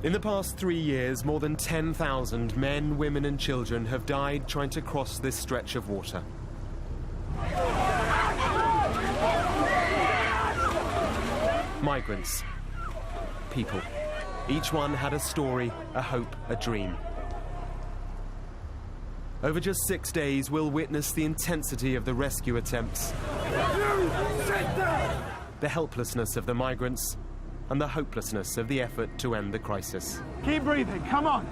In the past 3 years, more than 10,000 men, women and children have died trying to cross this stretch of water. Migrants. People. Each one had a story, a hope, a dream. Over just 6 days, we'll witness the intensity of the rescue attempts, the helplessness of the migrants, and the hopelessness of the effort to end the crisis. Keep breathing, come on,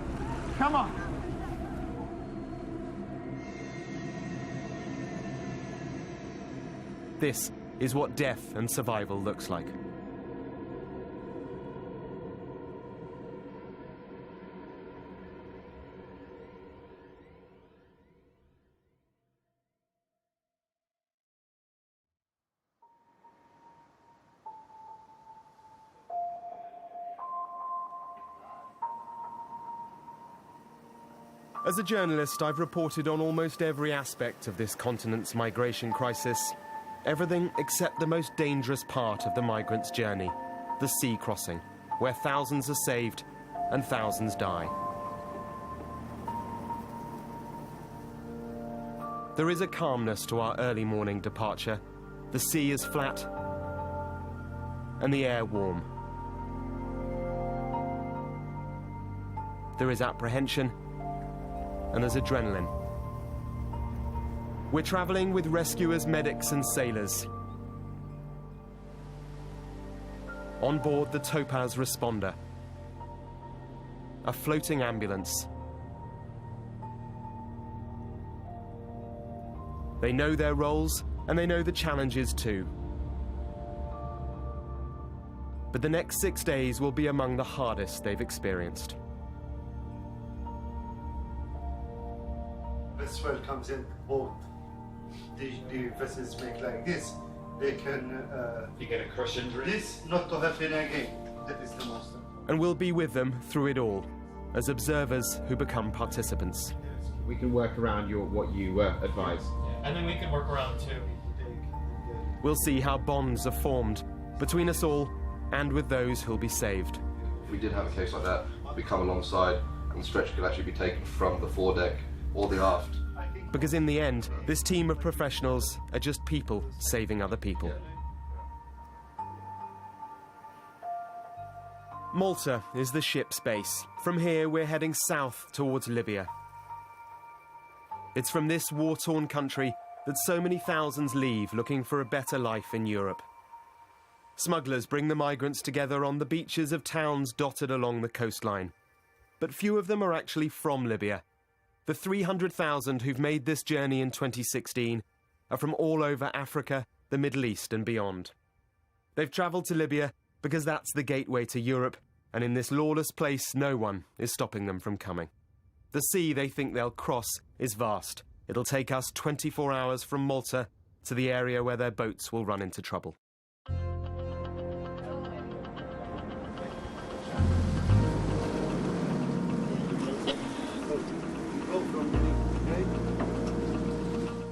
come on. This is what death and survival looks like. As a journalist, I've reported on almost every aspect of this continent's migration crisis. Everything except the most dangerous part of the migrants' journey, the sea crossing, where thousands are saved and thousands die. There is a calmness to our early morning departure. The sea is flat and the air warm. There is apprehension and there's adrenaline. We're traveling with rescuers, medics and sailors. On board the Topaz Responder, a floating ambulance. They know their roles and they know the challenges too. But the next 6 days will be among the hardest they've experienced. This swell comes in, both the vessels make like this, they can... you get a crush injury? This, not to happen again. That is the most important. And we'll be with them through it all, as observers who become participants. We can work around what you advise. And then we can work around too. We'll see how bonds are formed between us all and with those who'll be saved. If we did have a case like that, we come alongside and the stretcher could actually be taken from the foredeck or the aft. Because in the end, this team of professionals are just people saving other people. Malta is the ship's base. From here, we're heading south towards Libya. It's from this war-torn country that so many thousands leave looking for a better life in Europe. Smugglers bring the migrants together on the beaches of towns dotted along the coastline. But few of them are actually from Libya. The 300,000 who've made this journey in 2016 are from all over Africa, the Middle East and beyond. They've travelled to Libya because that's the gateway to Europe, and in this lawless place, no one is stopping them from coming. The sea they think they'll cross is vast. It'll take us 24 hours from Malta to the area where their boats will run into trouble.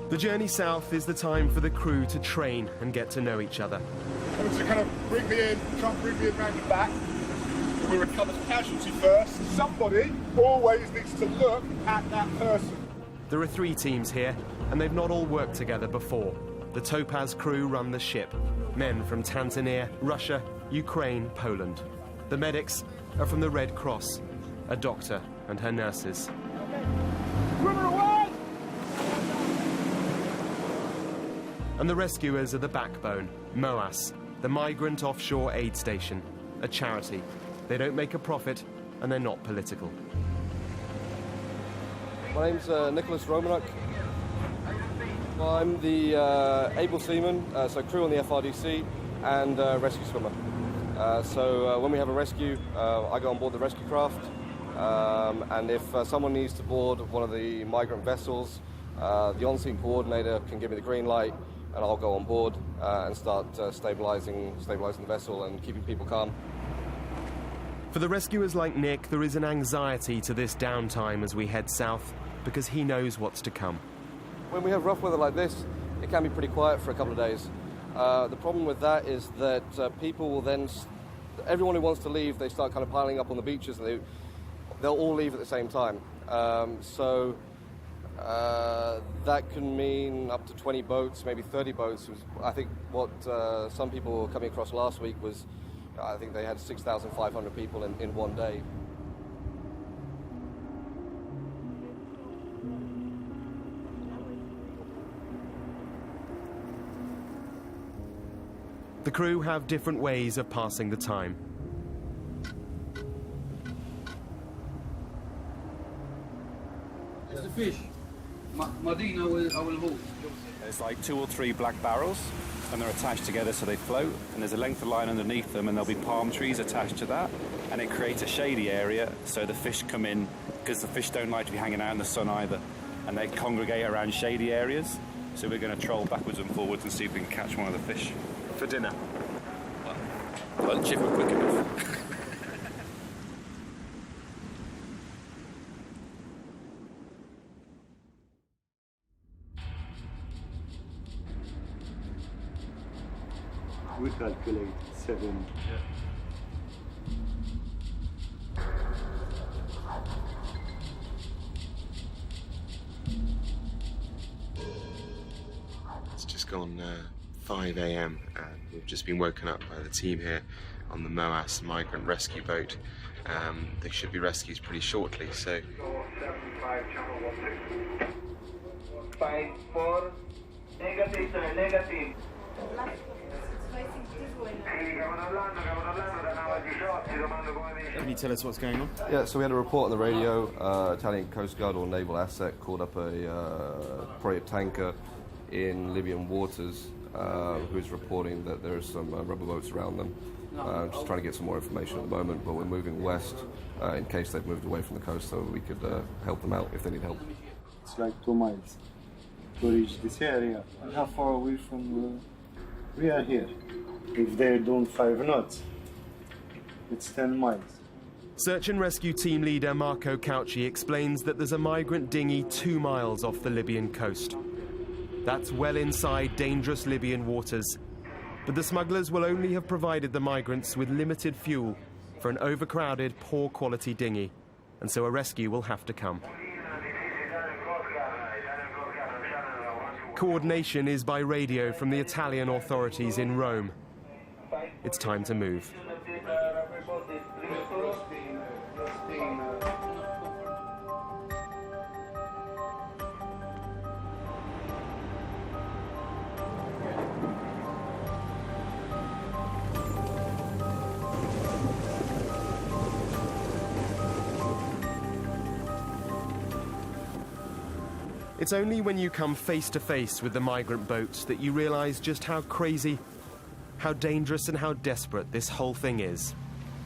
The journey south is the time for the crew to train and get to know each other. To kind of bring me in, try and bring me in round the back. We recover the casualty first. Somebody always needs to look at that person. There are 3 teams here, and they've not all worked together before. The Topaz crew run the ship. Men from Tanzania, Russia, Ukraine, Poland. The medics are from the Red Cross, a doctor and her nurses. Swimmer away! And the rescuers are the backbone, MOAS, the Migrant Offshore Aid Station, a charity. They don't make a profit, and they're not political. My name's Nicholas Romanuk. I'm the able seaman, so crew on the FRDC, and rescue swimmer. So when we have a rescue, I go on board the rescue craft, and if someone needs to board one of the migrant vessels, the on-scene coordinator can give me the green light, and I'll go on board and start stabilizing the vessel and keeping people calm. For the rescuers like Nick, there is an anxiety to this downtime as we head south, because he knows what's to come. When we have rough weather like this, it can be pretty quiet for a couple of days. The problem with that is that people will then everyone who wants to leave, they start kind of piling up on the beaches, and they'll all leave at the same time. So that can mean up to 20 boats, maybe 30 boats. I think what some people were coming across last week was, I think they had 6,500 people in one day. The crew have different ways of passing the time. It's the fish. Madina will move. There's like 2 or 3 black barrels, and they're attached together so they float, and there's a length of line underneath them, and there'll be palm trees attached to that, and it creates a shady area so the fish come in, because the fish don't like to be hanging out in the sun either, and they congregate around shady areas. So we're going to troll backwards and forwards and see if we can catch one of the fish. For dinner. Lunch if we're quick enough. We calculate 7. It's just gone 5 a.m. and we've just been woken up by the team here on the Moas migrant rescue boat. They should be rescued pretty shortly, so... 5-4, negative, sir, negative. Can you tell us what's going on? Yeah, so we had a report on the radio. Italian Coast Guard or naval asset called up probably a tanker in Libyan waters who's reporting that there are some rubber boats around them. Just trying to get some more information at the moment, but we're moving west in case they've moved away from the coast, so we could help them out if they need help. It's like 2 miles to reach this area. And how far away from we are here? If they're doing 5 knots, it's 10 miles. Search and rescue team leader Marco Cauchi explains that there's a migrant dinghy 2 miles off the Libyan coast. That's well inside dangerous Libyan waters. But the smugglers will only have provided the migrants with limited fuel for an overcrowded, poor-quality dinghy, and so a rescue will have to come. Coordination is by radio from the Italian authorities in Rome. It's time to move. It's only when you come face to face with the migrant boats that you realize just how crazy, how dangerous and how desperate this whole thing is.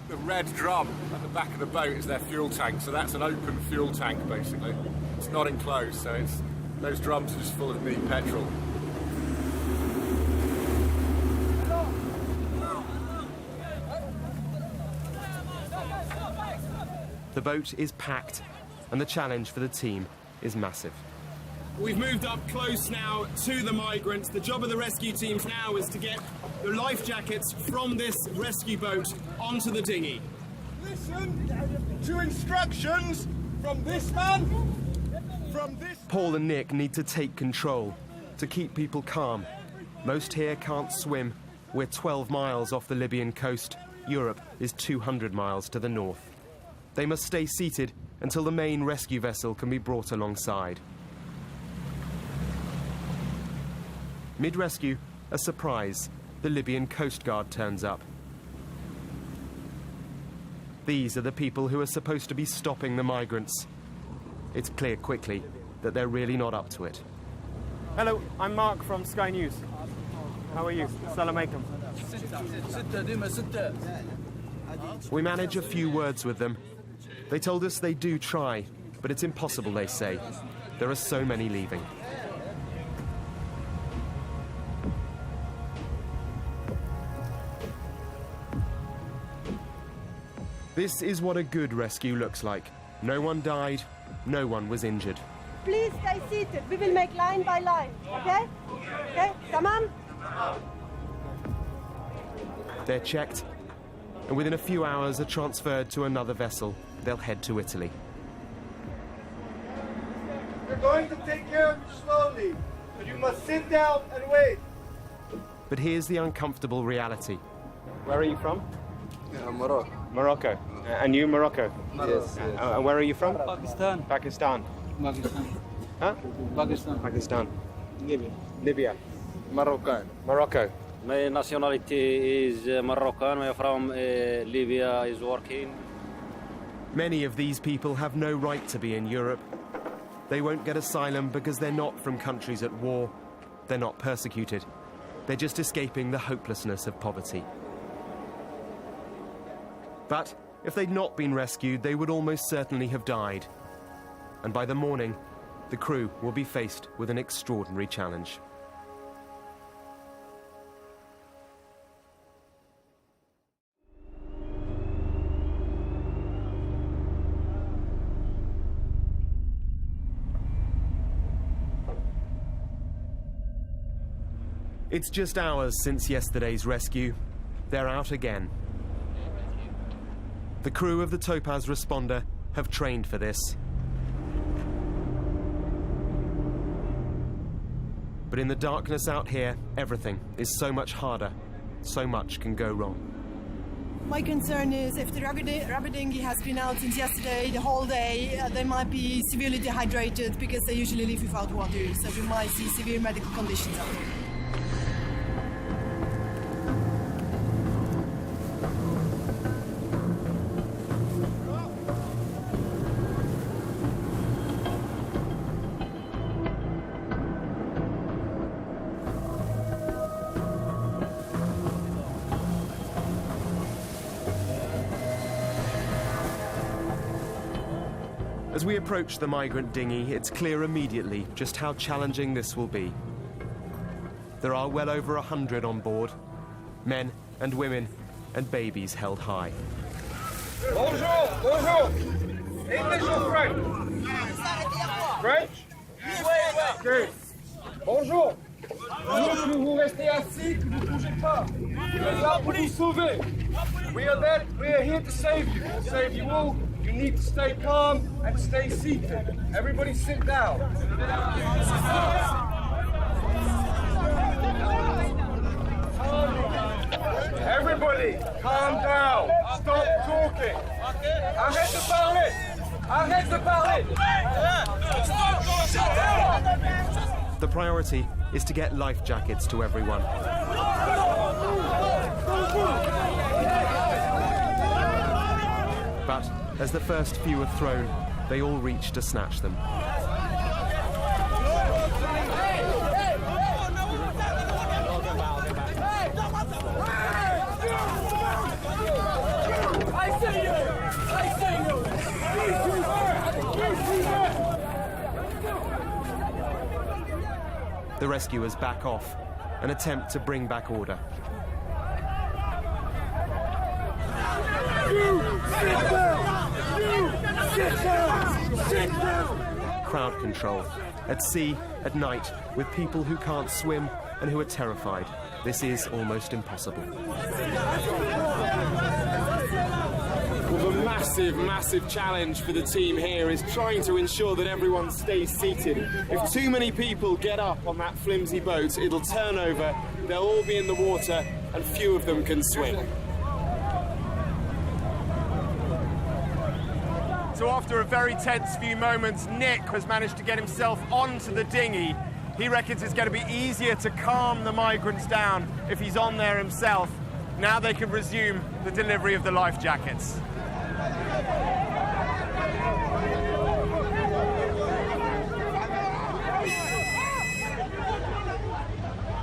The red drum at the back of the boat is their fuel tank, so that's an open fuel tank basically. It's not enclosed, so those drums are just full of neat petrol. The boat is packed, and the challenge for the team is massive. We've moved up close now to the migrants. The job of the rescue teams now is to get the life jackets from this rescue boat onto the dinghy. Listen to instructions from this man, from this... Paul and Nick need to take control, to keep people calm. Most here can't swim. We're 12 miles off the Libyan coast. Europe is 200 miles to the north. They must stay seated until the main rescue vessel can be brought alongside. Mid-rescue, a surprise. The Libyan Coast Guard turns up. These are the people who are supposed to be stopping the migrants. It's clear quickly that they're really not up to it. Hello, I'm Mark from Sky News. How are you? Salam alaikum. We manage a few words with them. They told us they do try, but it's impossible, they say. There are so many leaving. This is what a good rescue looks like. No one died, no one was injured. Please stay seated. We will make line by line, okay? Okay, tamam? They're checked, and within a few hours are transferred to another vessel. They'll head to Italy. We're going to take care of you slowly, but you must sit down and wait. But here's the uncomfortable reality. Where are you from? Morocco. Morocco. And you, Morocco? Yes. And where are you from? Pakistan. Pakistan. Pakistan. Huh? Pakistan. Pakistan. Libya. Morocco. Morocco. My nationality is Moroccan. I'm from Libya. Is working. Many of these people have no right to be in Europe. They won't get asylum because they're not from countries at war. They're not persecuted. They're just escaping the hopelessness of poverty. But if they'd not been rescued, they would almost certainly have died. And by the morning, the crew will be faced with an extraordinary challenge. It's just hours since yesterday's rescue. They're out again. The crew of the Topaz Responder have trained for this. But in the darkness out here, everything is so much harder. So much can go wrong. My concern is if the rubber dinghy has been out since yesterday, the whole day, they might be severely dehydrated because they usually leave without water. So we might see severe medical conditions out there. As we approach the migrant dinghy, it's clear immediately just how challenging this will be. There are well over 100 on board, men and women and babies held high. Bonjour, bonjour. English or French? French? Good. Bonjour. Que vous restez assis, que vous bougez pas. Nous sommes là pour vous sauver. We are here to save you. We'll save you all. You need to stay calm and stay seated. Everybody sit down. Everybody, calm down. Stop talking. Arrête de parler. Arrête de parler. The priority is to get life jackets to everyone. But as the first few are thrown, they all reach to snatch them. The rescuers back off and attempt to bring back order. Crowd control. At sea, at night, with people who can't swim and who are terrified. This is almost impossible. Well, the massive challenge for the team here is trying to ensure that everyone stays seated. If too many people get up on that flimsy boat, it'll turn over, they'll all be in the water, and few of them can swim. So after a very tense few moments, Nick has managed to get himself onto the dinghy. He reckons it's going to be easier to calm the migrants down if he's on there himself. Now they can resume the delivery of the life jackets.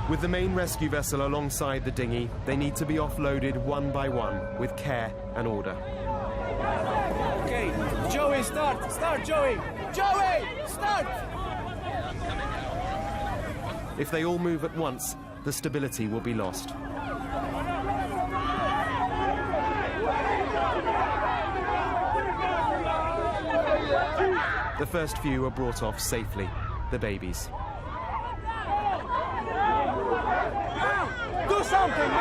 With the main rescue vessel alongside the dinghy, they need to be offloaded one by one with care and order. Okay, Joey, start! Start, Joey! Joey, start! If they all move at once, the stability will be lost. The first few are brought off safely, the babies. Do something!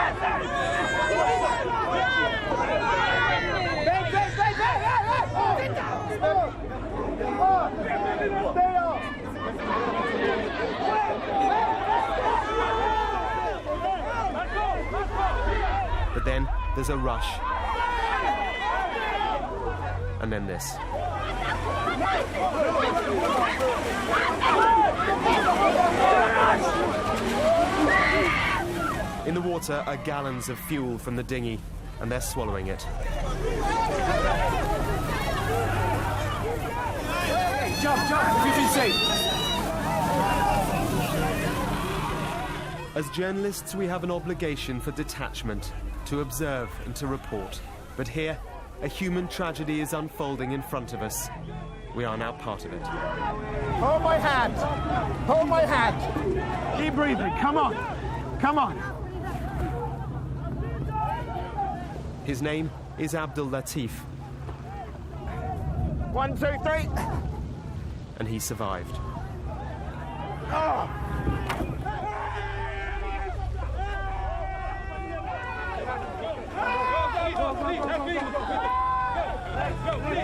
there's a rush. And then this. In the water are gallons of fuel from the dinghy, and they're swallowing it. Jump, efficiency! As journalists, we have an obligation for detachment, to observe and to report. But here, a human tragedy is unfolding in front of us. We are now part of it. Hold my hand! Hold my hand! Keep breathing, come on! Come on! His name is Abdul Latif. 1, 2, 3! And he survived. Oh. Please, let me go! Help me!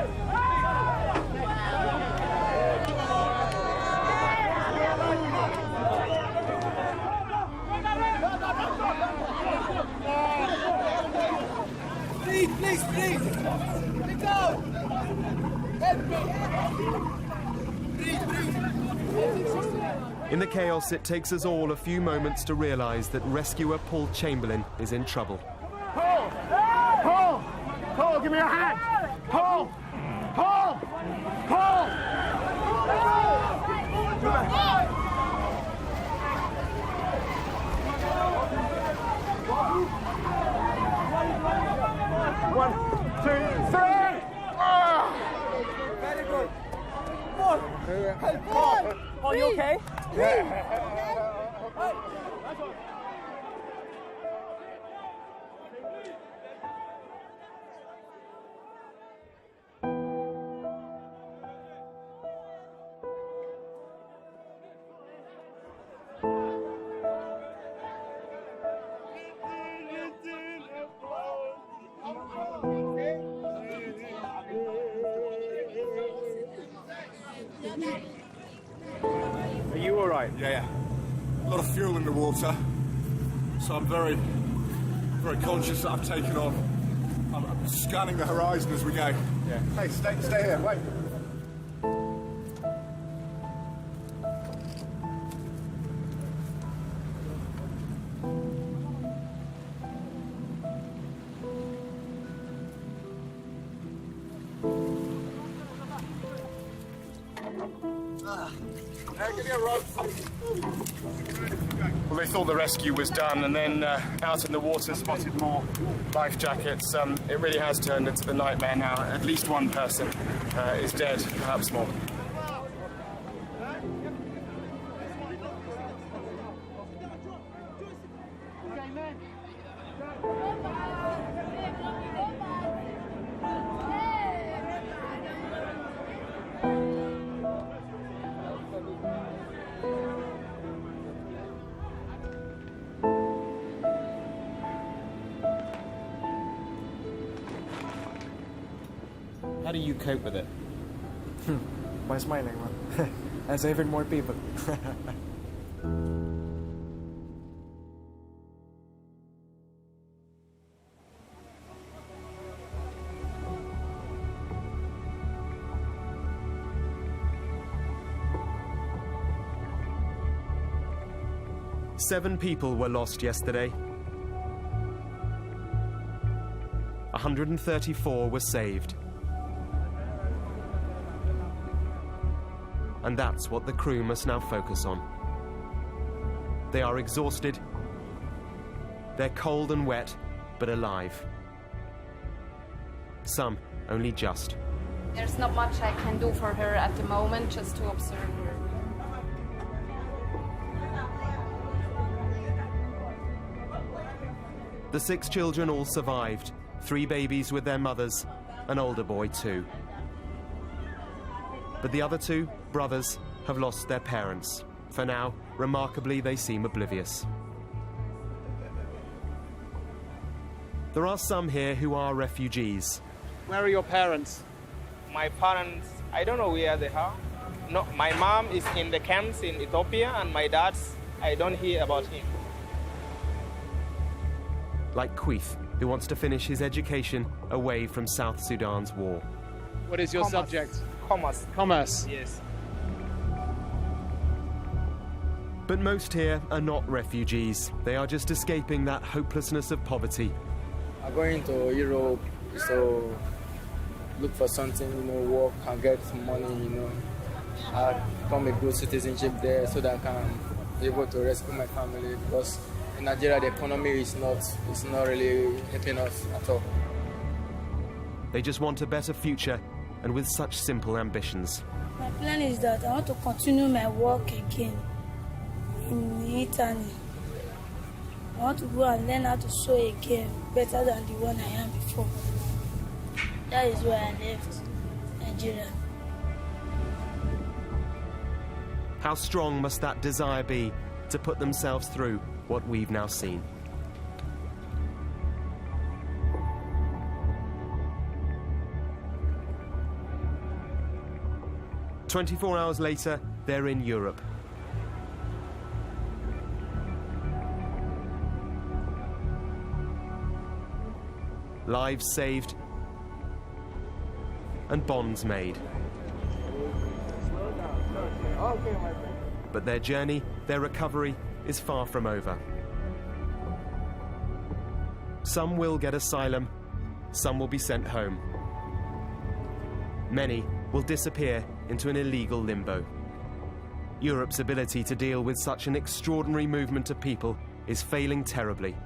In the chaos, it takes us all a few moments to realise that rescuer Paul Chamberlain is in trouble. Paul! Paul! Paul, give me your hand! Paul! Paul! Paul! One, two, three! Very good. Paul! Paul! Paul, you okay? Are you all right? Yeah. A lot of fuel in the water, so I'm very, very conscious that I've taken on. I'm scanning the horizon as we go. Yeah. Hey, stay here, wait. Give me a rope. Well, they thought the rescue was done, and then out in the water spotted more life jackets. It really has turned into the nightmare now. At least one person is dead, perhaps more. How do you cope with it? By smiling, and saving more people. Seven people were lost yesterday. 134 were saved. And that's what the crew must now focus on. They are exhausted. They're cold and wet, but alive. Some only just. There's not much I can do for her at the moment, just to observe her. The 6 children all survived. 3 babies with their mothers, an older boy too. But the other 2, brothers, have lost their parents. For now, remarkably, they seem oblivious. There are some here who are refugees. Where are your parents? My parents, I don't know where they are. No, my mom is in the camps in Ethiopia, and my dad's, I don't hear about him. Like Queeth, who wants to finish his education away from South Sudan's war. What is your Commerce. subject? Commerce. Commerce. Yes. But most here are not refugees. They are just escaping that hopelessness of poverty. I'm going to Europe, so look for something, work and get some money, I become a good citizenship there so that I can be able to rescue my family, because in Nigeria the economy is not really helping us at all. They just want a better future, and with such simple ambitions. My plan is that I want to continue my work again in Italy. I want to go and learn how to sew again, better than the one I am before. That is why I left Nigeria. How strong must that desire be to put themselves through what we've now seen? "24 hours later, they're in Europe. Lives saved and bonds made. But their journey, their recovery, is far from over. Some will get asylum, some will be sent home. Many will disappear into an illegal limbo. Europe's ability to deal with such an extraordinary movement of people is failing terribly.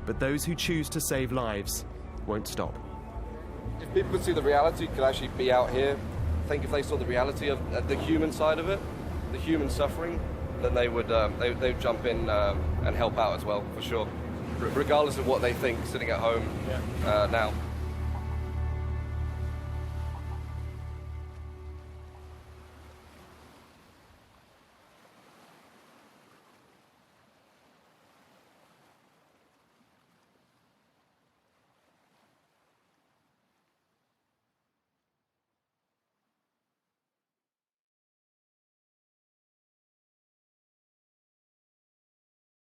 But those who choose to save lives won't stop. If people could see the reality, could actually be out here, I think if they saw the reality of the human side of it, the human suffering, then they would they'd jump in and help out as well, for sure, regardless of what they think sitting at home now.